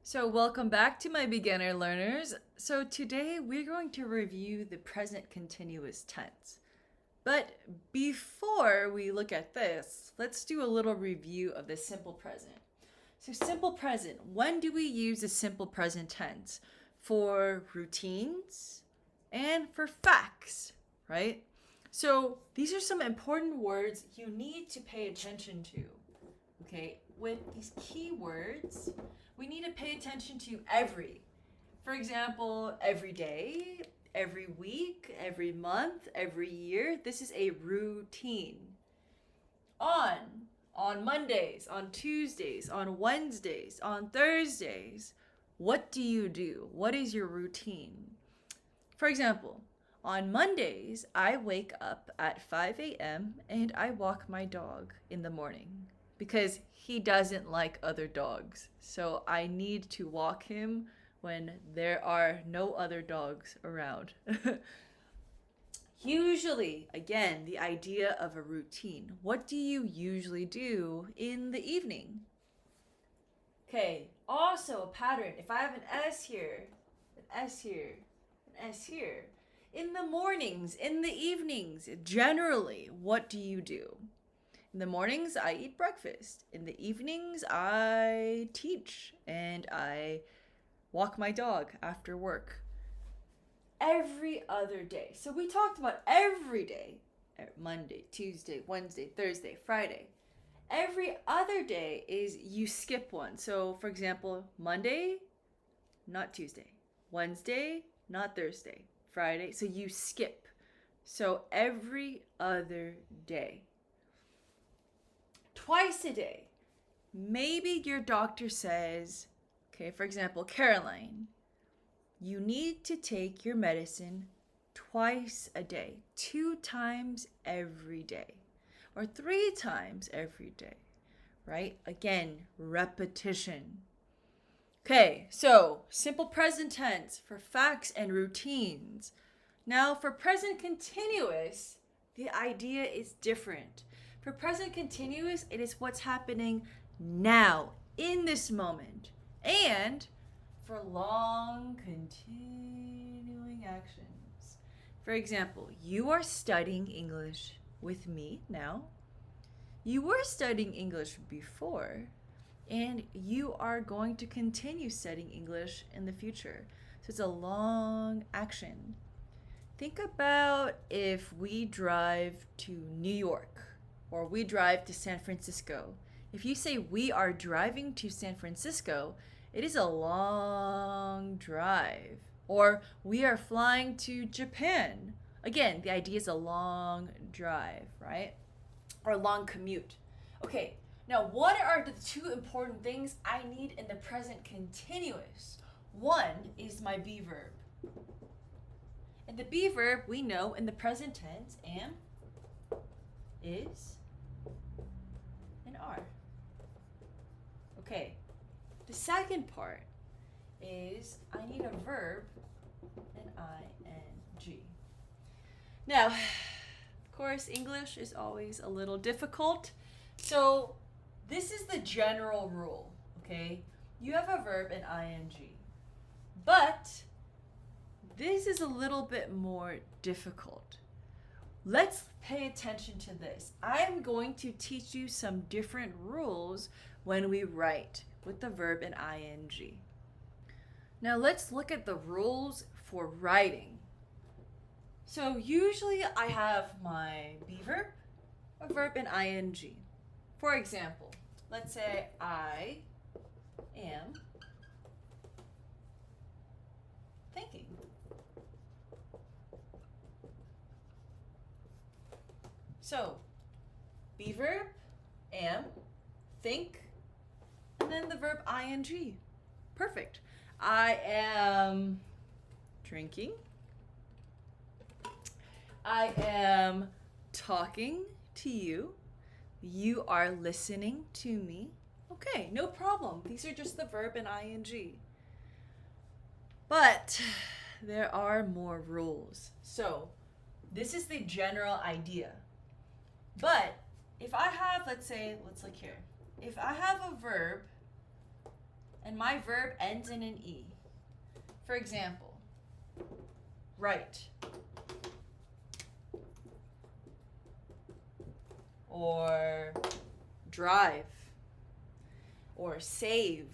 So welcome back to my beginner learners. So today we're going to review the present continuous tense. But before we look at this, let's do a little review of the simple present. So simple present, when do we use the simple present tense? For routines and for facts, right? So these are some important words you need to pay attention to. Okay, with these keywords, we need to pay attention to every. For example, every day, every week, every month, every year. This is a routine. On, on Mondays, on Tuesdays, on Wednesdays, on Thursdays. What do you do? What is your routine? For example, on Mondays, I wake up at 5 a.m. and I walk my dog in the morning because he doesn't like other dogs. So I need to walk him when there are no other dogs around. Usually, again, the idea of a routine. What do you usually do in the evening? Okay, also a pattern. If I have an S here, an S here, an S here. In the mornings, in the evenings, generally, what do you do? In the mornings, I eat breakfast. In the evenings, I teach and I walk my dog after work. Every other day. So we talked about every day. Monday, Tuesday, Wednesday, Thursday, Friday. Every other day is you skip one. So for example, Monday, not Tuesday. Wednesday, not Thursday. Friday. So you skip. So every other day. Twice a day. Maybe your doctor says, okay, for example, Caroline, you need to take your medicine twice a day, 2 times every day, or 3 times every day, right? Again, repetition. Okay, so simple present tense for facts and routines. Now, for present continuous, the idea is different. For present continuous, it is what's happening now, in this moment. And for long continuing actions. For example, you are studying English with me now. You were studying English before, and you are going to continue studying English in the future. So it's a long action. Think about if we drive to New York or we drive to San Francisco. If you say we are driving to San Francisco, it is a long drive. Or we are flying to Japan. Again, the idea is a long drive, right? Or a long commute. Okay, now what are the 2 important things I need in the present continuous? One is my be verb. And the be verb we know in the present tense am, is, and are. Okay, the second part is I need a verb and ing. Now, of course, English is always a little difficult. So this is the general rule, okay? You have a verb and ing. But this is a little bit more difficult. Let's pay attention to this. I'm going to teach you some different rules when we write with the verb and ing. Now let's look at the rules for writing. So usually I have my be verb, a verb, and ing. For example, let's say I am thinking. So, be verb, am, think, and then the verb ing. Perfect. I am drinking. I am talking to you. You are listening to me. Okay, no problem. These are just the verb and ing. But there are more rules. So, this is the general idea. But if I have, let's look here. If I have a verb and my verb ends in an E. For example, write. Or drive. Or save.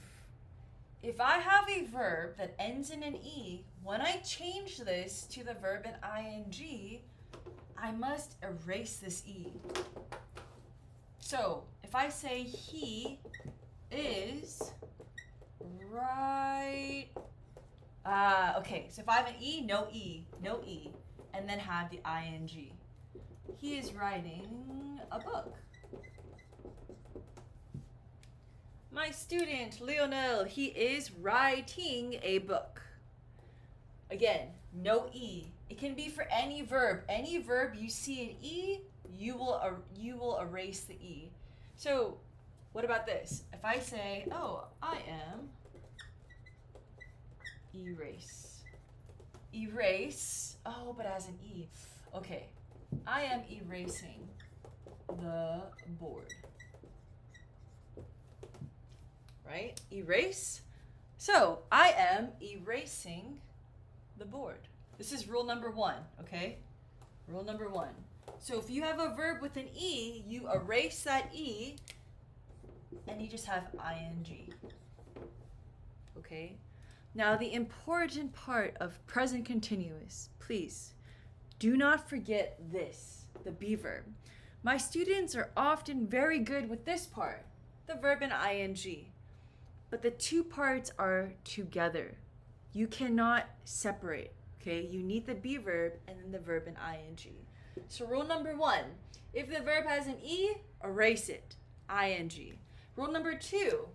If I have a verb that ends in an E, when I change this to the verb in ing, I must erase this E. So, if I say he is right. Okay, so if I have an E, no E, and then have the ing. He is writing a book. My student, Lionel, he is writing a book. Again, no E. It can be for any verb. Any verb you see an E, you will erase the E. So, what about this? If I say, oh, I am erase. Erase. Oh, but as an E. Okay. I am erasing the board. Right? Erase. So, I am erasing the board. This is rule number 1, okay? Rule number 1. So if you have a verb with an E, you erase that E and you just have ing. Okay? Now the important part of present continuous, please, do not forget this, the be verb. My students are often very good with this part, the verb and ing. But the two parts are together. You cannot separate, okay? You need the be verb and then the verb and ing. So rule number 1, if the verb has an E, erase it, ing. Rule number 2,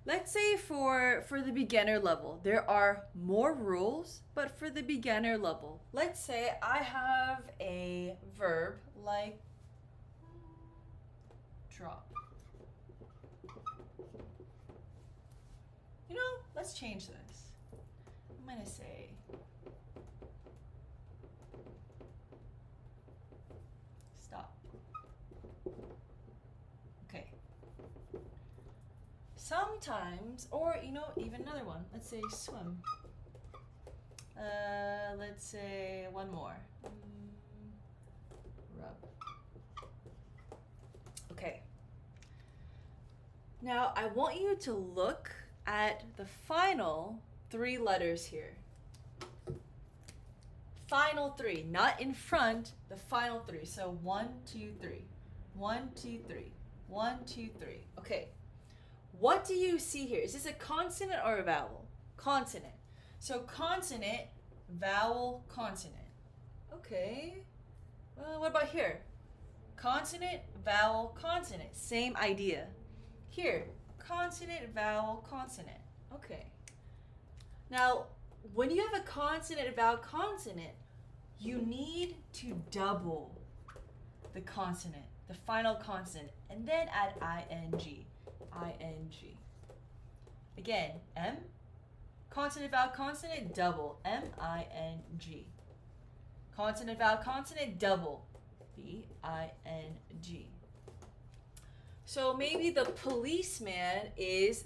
let's say for the beginner level, there are more rules, but for the beginner level, let's say I have a verb like drop. You know, let's change this. I'm going to say stop. Okay. Sometimes, or you know, even another one. Let's say swim. Let's say one more. Rub. Okay. Now, I want you to look at the final 3 letters here. Final 3, not in front, the final 3. So 1, 2, 3. 1, 2, 3. 1, 2, 3. Okay. What do you see here? Is this a consonant or a vowel? Consonant. So consonant, vowel, consonant. Okay. What about here? Consonant, vowel, consonant. Same idea. Here, consonant, vowel, consonant. Okay. Now, when you have a consonant, vowel, consonant, you need to double the consonant, the final consonant, and then add ing. Again, M, consonant, vowel, consonant, double, M-I-N-G. Consonant, vowel, consonant, double, B-I-N-G. So maybe the policeman is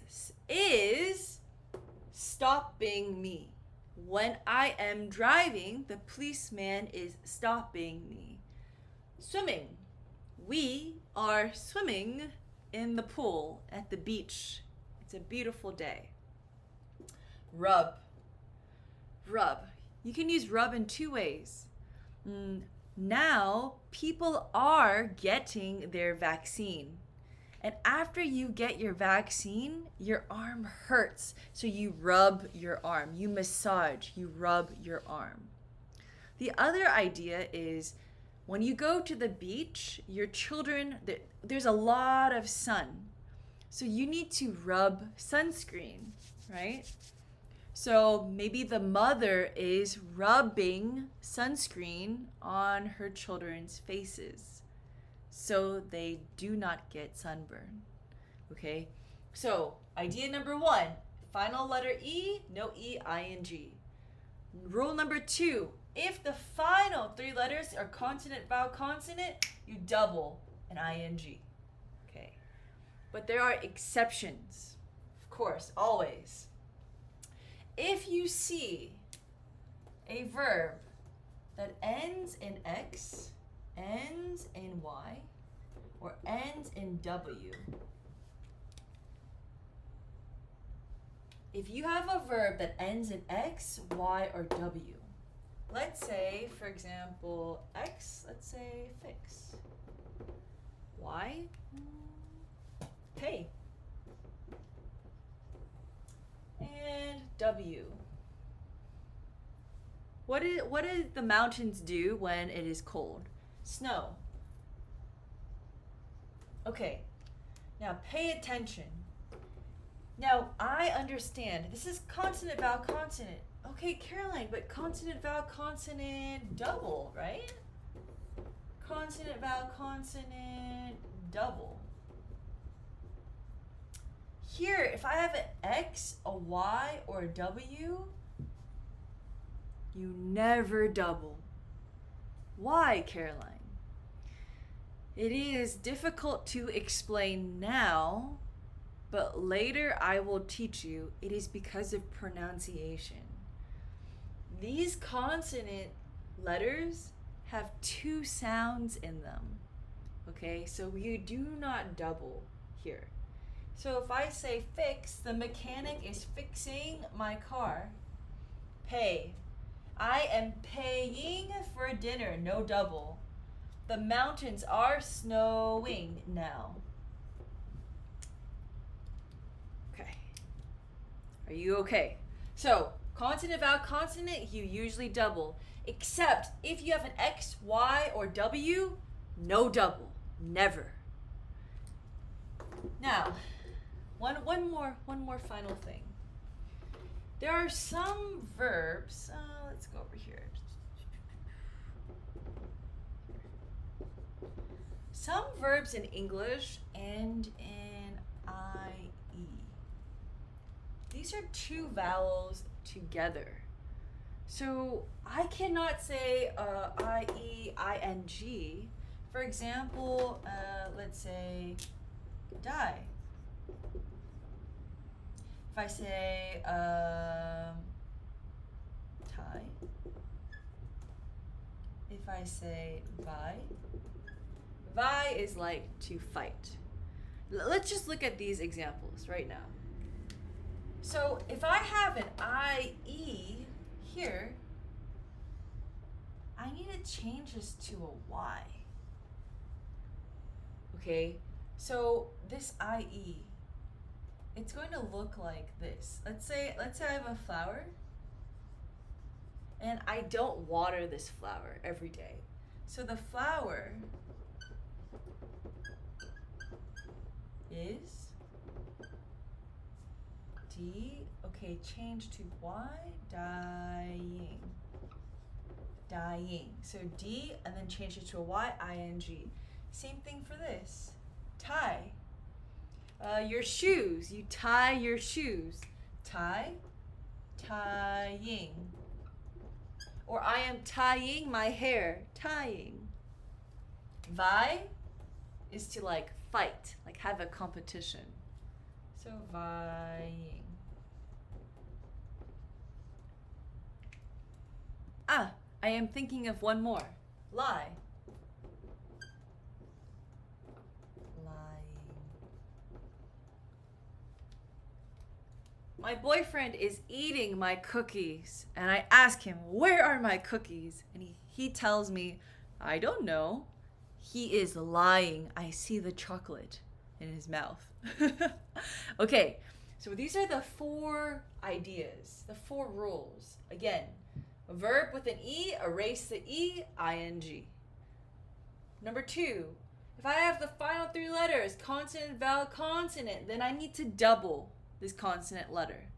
stopping me. When I am driving, the policeman is stopping me. Swimming. We are swimming in the pool at the beach. It's a beautiful day. Rub. Rub. You can use rub in 2 ways. Now, people are getting their vaccine. And after you get your vaccine, your arm hurts. So you rub your arm. You massage. You rub your arm. The other idea is when you go to the beach, your children, there's a lot of sun. So you need to rub sunscreen, right? So maybe the mother is rubbing sunscreen on her children's faces so they do not get sunburn. Okay? So, idea number 1, final letter E, no E, ing. Rule number 2, if the final 3 letters are consonant, vowel, consonant, you double an ing. Okay. But there are exceptions, of course, always. If you see a verb that ends in X, ends in Y, or ends in W, if you have a verb that ends in X, Y, or W, let's say, for example, X, let's say fix. Y, pay. And W. What do the mountains do when it is cold? Snow. Okay, now pay attention. Now, I understand. This is consonant, vowel, consonant. Okay, Caroline, but consonant, vowel, consonant, double, right? Consonant, vowel, consonant, double. Here, if I have an X, a Y, or a W, you never double. Why, Caroline? It is difficult to explain now, but later I will teach you. It is because of pronunciation. These consonant letters have two sounds in them. Okay, so you do not double here. So if I say fix, the mechanic is fixing my car. Pay. I am paying for dinner, no double. The mountains are snowing now. Okay. Are you okay? So, consonant, vowel, consonant, you usually double. Except if you have an X, Y, or W, no double. Never. Now, one more final thing. There are some verbs. Let's go over here. Some verbs in English end in IE. These are two vowels together. So I cannot say IE, ING. For example, let's say die. If I say tie. If I say vi. Vi is like to fight. Let's just look at these examples right now. So if I have an IE here, I need to change this to a Y. Okay, so this IE, it's going to look like this. Let's say I have a flower and I don't water this flower every day. So the flower is D, okay, change to Y, dying. Dying. So D and then change it to a Y, ING. Same thing for this. Tie. Your shoes. You tie your shoes. Tie, tying. Or I am tying my hair. Tying. Vi is to like fight, like have a competition. So vying. I am thinking of one more. Lie. Lying. My boyfriend is eating my cookies, and I ask him, where are my cookies? And he tells me, I don't know. He is lying. I see the chocolate in his mouth. Okay, so these are the 4 ideas, the 4 rules. Again, a verb with an E, erase the E, ING. Number 2, if I have the final 3 letters, consonant, vowel, consonant, then I need to double this consonant letter.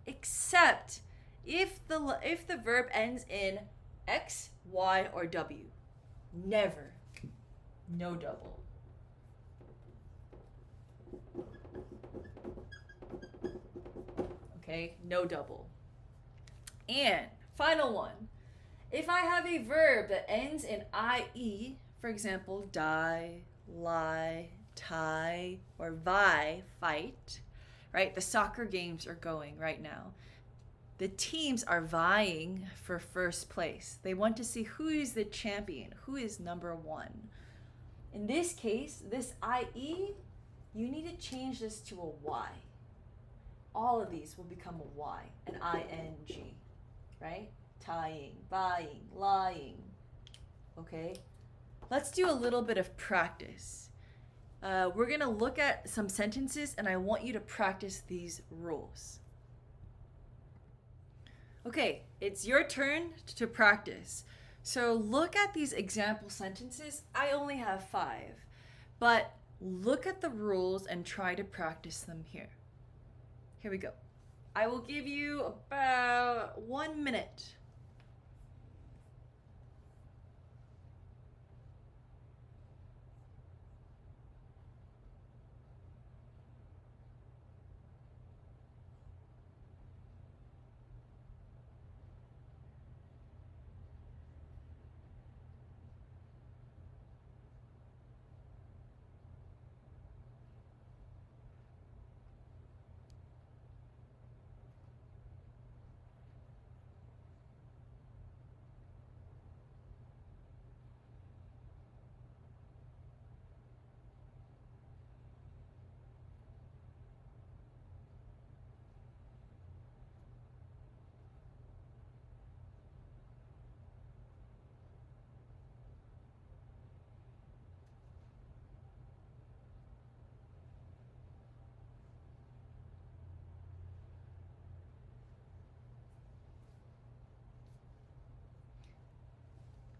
Except if the verb ends in X, Y, or W. Never. No double. Okay, no double. And final one. If I have a verb that ends in IE, for example, die, lie, tie, or vie, fight, right? The soccer games are going right now. The teams are vying for first place. They want to see who is the champion, who is number one. In this case, this IE, you need to change this to a Y. All of these will become a Y, an ING, right? Tying, vying, lying. Okay? Let's do a little bit of practice. We're going to look at some sentences and I want you to practice these rules. Okay, it's your turn to practice. So look at these example sentences. I only have 5, but look at the rules and try to practice them here. Here we go. I will give you about 1 minute.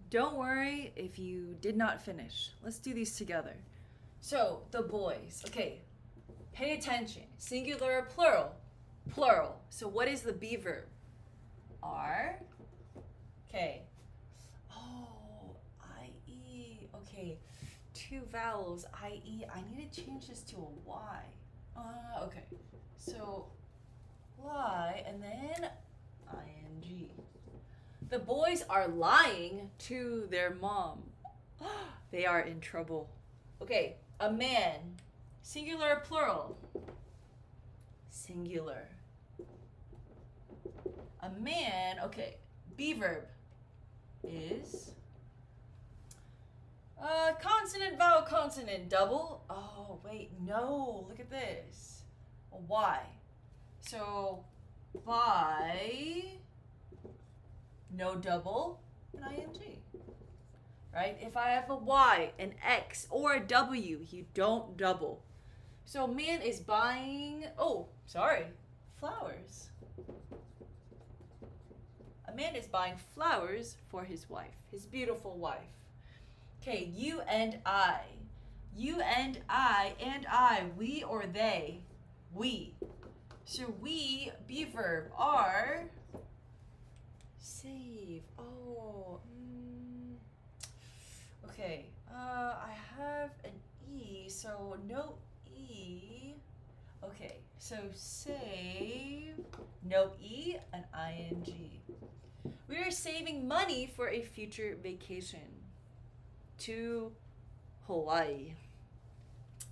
Don't worry if you did not finish. Let's do these together. So, the boys. Okay, pay attention. Singular or plural? Plural. So what is the be verb? Are. Okay. Oh, IE. Okay, 2 vowels. IE. I need to change this to a Y. Okay. So, lie and then ING. The boys are lying to their mom. They are in trouble. Okay, a man. Singular or plural? Singular. A man, okay, be verb is consonant, vowel, consonant, double. Oh, wait, no, look at this. A Y. So, by, no double, an ING. Right? If I have a Y, an X, or a W, you don't double. So man is buying, flowers. A man is buying flowers for his wife, his beautiful wife. Okay, you and I. You and I, we or they, we. So we, be verb, are, save. Okay, I have an E, so no E. Okay, so save, no E, an ING. We are saving money for a future vacation to Hawaii.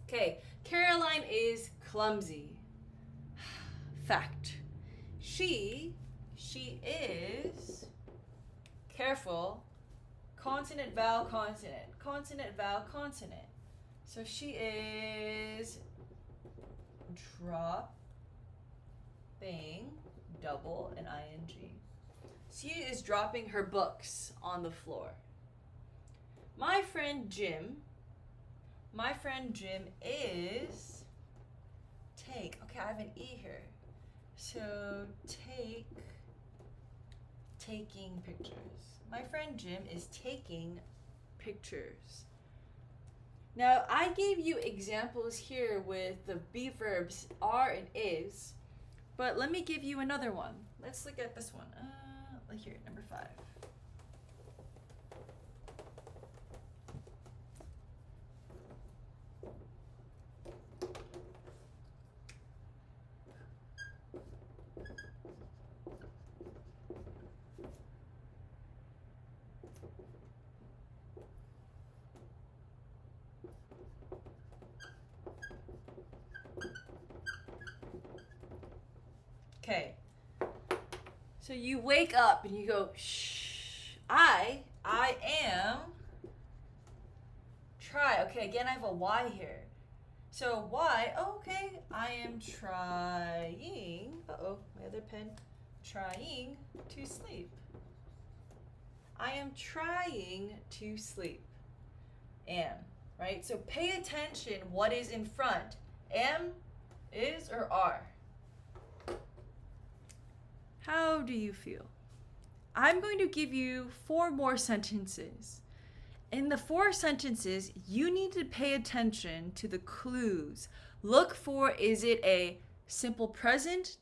Okay, Caroline is clumsy. Fact. She is careful. Consonant, vowel, consonant. Consonant, vowel, consonant. So she is dropping, double, and ING. She is dropping her books on the floor. My friend Jim is take. Okay, I have an E here. So taking pictures. My friend Jim is taking pictures. Now, I gave you examples here with the be verbs are and is, but let me give you another one. Let's look at this one. Here, number 5. Okay. So you wake up and you go, shh, I am, try. Okay, again, I have a Y here. So Y, oh, okay, I am trying, my other pen, trying to sleep. I am trying to sleep. Am, right? So pay attention what is in front. Am, is, or are. How do you feel? I'm going to give you 4 more sentences. In the 4 sentences, you need to pay attention to the clues. Look for, is it a simple present,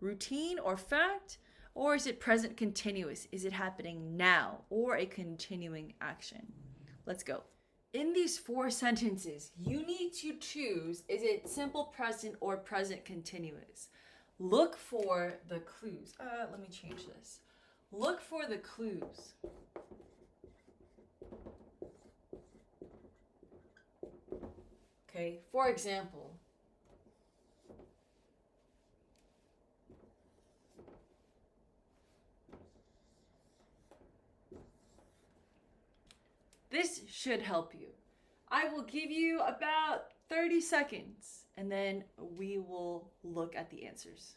routine, or fact? Or is it present continuous? Is it happening now? Or a continuing action? Let's go. In these 4 sentences, you need to choose, is it simple present or present continuous? Look for the clues. Let me change this. Look for the clues. Okay, for example, this should help you. I will give you about 30 seconds and then we will look at the answers.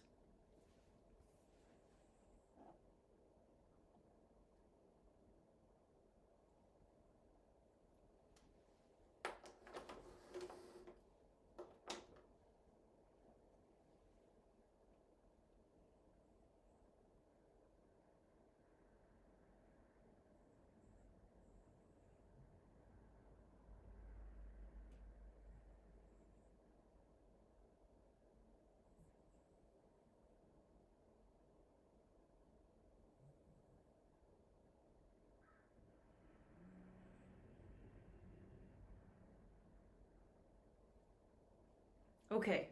Okay,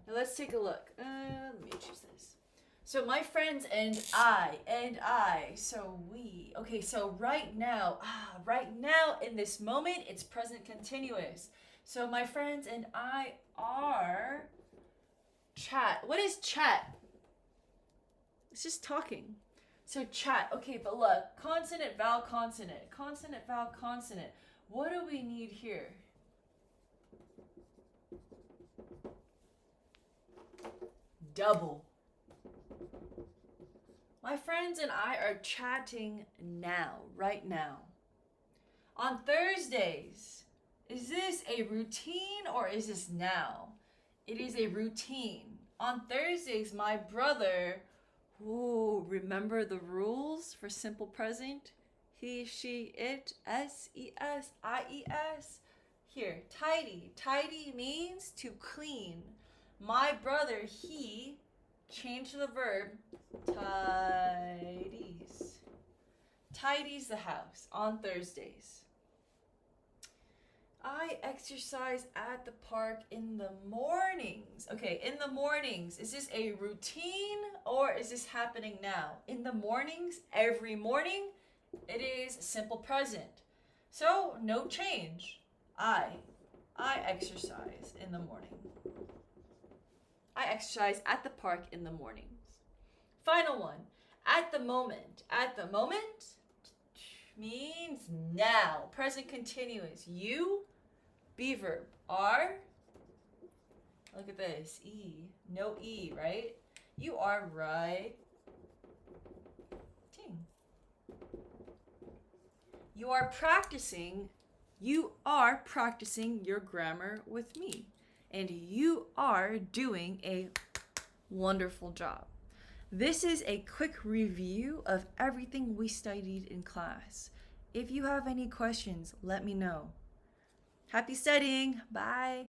now let's take a look. Let me choose this. So my friends and I, so we. Okay, so right now in this moment, it's present continuous. So my friends and I are chat. What is chat? It's just talking. So chat. Okay, but look, consonant, vowel, consonant. Consonant, vowel, consonant. What do we need here? Double. My friends and I are chatting now, right now. On Thursdays, is this a routine or is this now? It is a routine. On Thursdays, my brother, remember the rules for simple present? He, she, it, S-E-S, I-E-S. Here, tidy. Tidy means to clean. My brother, he, change the verb, tidies. Tidies the house on Thursdays. I exercise at the park in the mornings. Okay, in the mornings. Is this a routine or is this happening now? In the mornings, every morning, it is simple present. So, no change. I exercise in the morning. I exercise at the park in the mornings. Final one. At the moment. At the moment means now. Present continuous. You, be verb. Are, look at this. E. No E, right? You are writing. You are practicing your grammar with me. And you are doing a wonderful job. This is a quick review of everything we studied in class. If you have any questions, let me know. Happy studying. Bye.